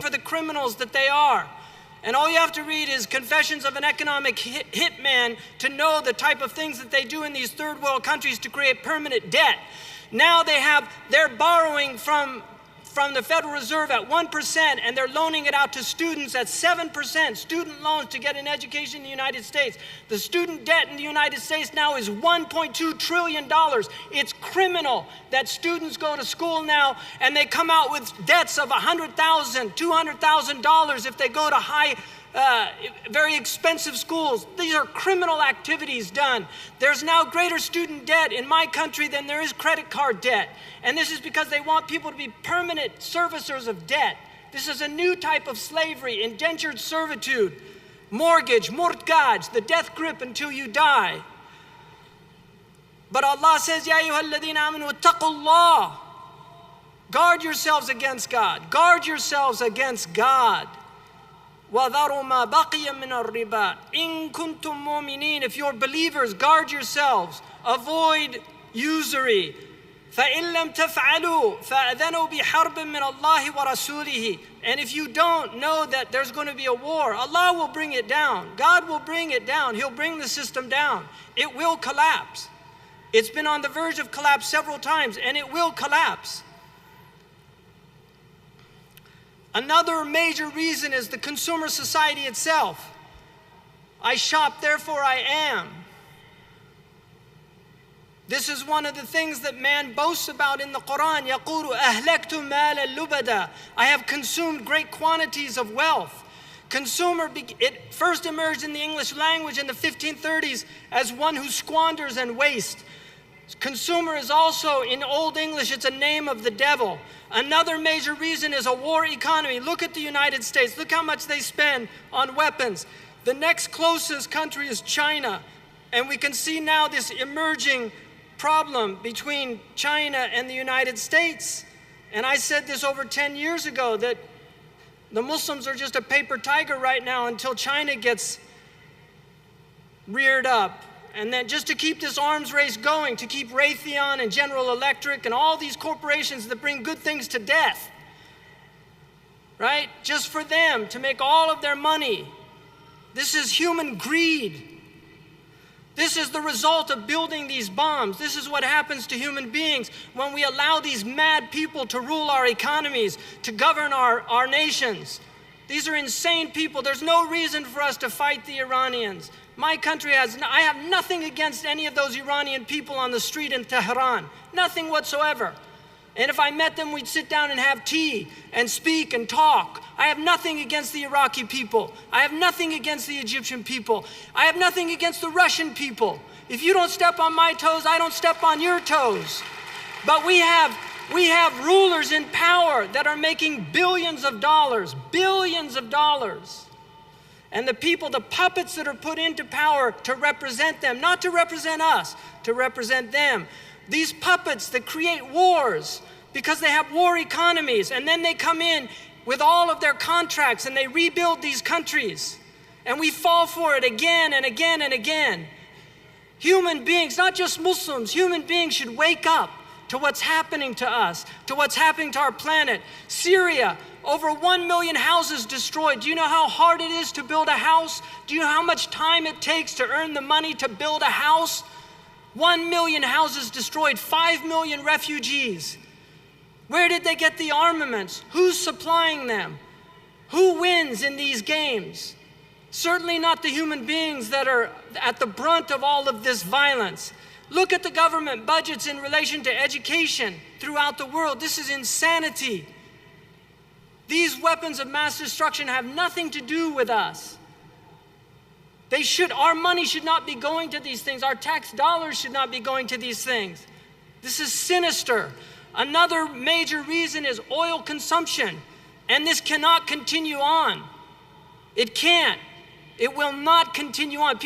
For the criminals that they are. And all you have to read is Confessions of an Economic Hitman to know the type of things that they do in these third world countries to create permanent debt. Now they're borrowing from the Federal Reserve at 1%, and they're loaning it out to students at 7%, student loans to get an education in the United States. The student debt in the United States now is $1.2 trillion. It's criminal that students go to school now and they come out with debts of $100,000, $200,000 if they go to very expensive schools. These are criminal activities done. There's now greater student debt in my country than there is credit card debt. And this is because they want people to be permanent servicers of debt. This is a new type of slavery, indentured servitude, mortgage, the death grip until you die. But Allah says, Ya ayyuhalladhina amanu ittaqullah. Guard yourselves against God. Guard yourselves against God. وَذَرُوا مَا بَقِيَ مِنَ الرِّبَا إِن كُنتُم مُؤْمِنِينَ. If you're believers, guard yourselves. Avoid usury. فَإِن لَمْ تَفْعَلُوا فَأَذَنُوا بِحَرْبٍ مِّنَ اللَّهِ وَرَسُولِهِ. And if you don't know that there's going to be a war, Allah will bring it down. God will bring it down. He'll bring the system down. It will collapse. It's been on the verge of collapse several times, and it will collapse. Another major reason is the consumer society itself. I shop, therefore I am. This is one of the things that man boasts about in the Quran. يَقُولُ أَهْلَكْتُ مَالًا لُبَدًا. I have consumed great quantities of wealth. It first emerged in the English language in the 1530s as one who squanders and wastes. Consumer is also, in Old English, it's a name of the devil. Another major reason is a war economy. Look at the United States. Look how much they spend on weapons. The next closest country is China. And we can see now this emerging problem between China and the United States. And I said this over 10 years ago, that the Muslims are just a paper tiger right now until China gets reared up. And then just to keep this arms race going, to keep Raytheon and General Electric and all these corporations that bring good things to death, right? Just for them to make all of their money. This is human greed. This is the result of building these bombs. This is what happens to human beings when we allow these mad people to rule our economies, to govern our nations. These are insane people. There's no reason for us to fight the Iranians. My country I have nothing against any of those Iranian people on the street in Tehran. Nothing whatsoever. And if I met them, we'd sit down and have tea and speak and talk. I have nothing against the Iraqi people. I have nothing against the Egyptian people. I have nothing against the Russian people. If you don't step on my toes, I don't step on your toes. But we have rulers in power that are making billions of dollars. And the people, the puppets that are put into power to represent them, not to represent us, to represent them. These puppets that create wars because they have war economies, and then they come in with all of their contracts and they rebuild these countries. And we fall for it again and again and again. Human beings, not just Muslims, human beings should wake up to what's happening to us, to what's happening to our planet. Syria, over 1 million houses destroyed. Do you know how hard it is to build a house? Do you know how much time it takes to earn the money to build a house? 1 million houses destroyed, 5 million refugees. Where did they get the armaments? Who's supplying them? Who wins in these games? Certainly not the human beings that are at the brunt of all of this violence. Look at the government budgets in relation to education throughout the world. This is insanity. These weapons of mass destruction have nothing to do with us. Our money should not be going to these things. Our tax dollars should not be going to these things. This is sinister. Another major reason is oil consumption. And this cannot continue on. It can't. It will not continue on.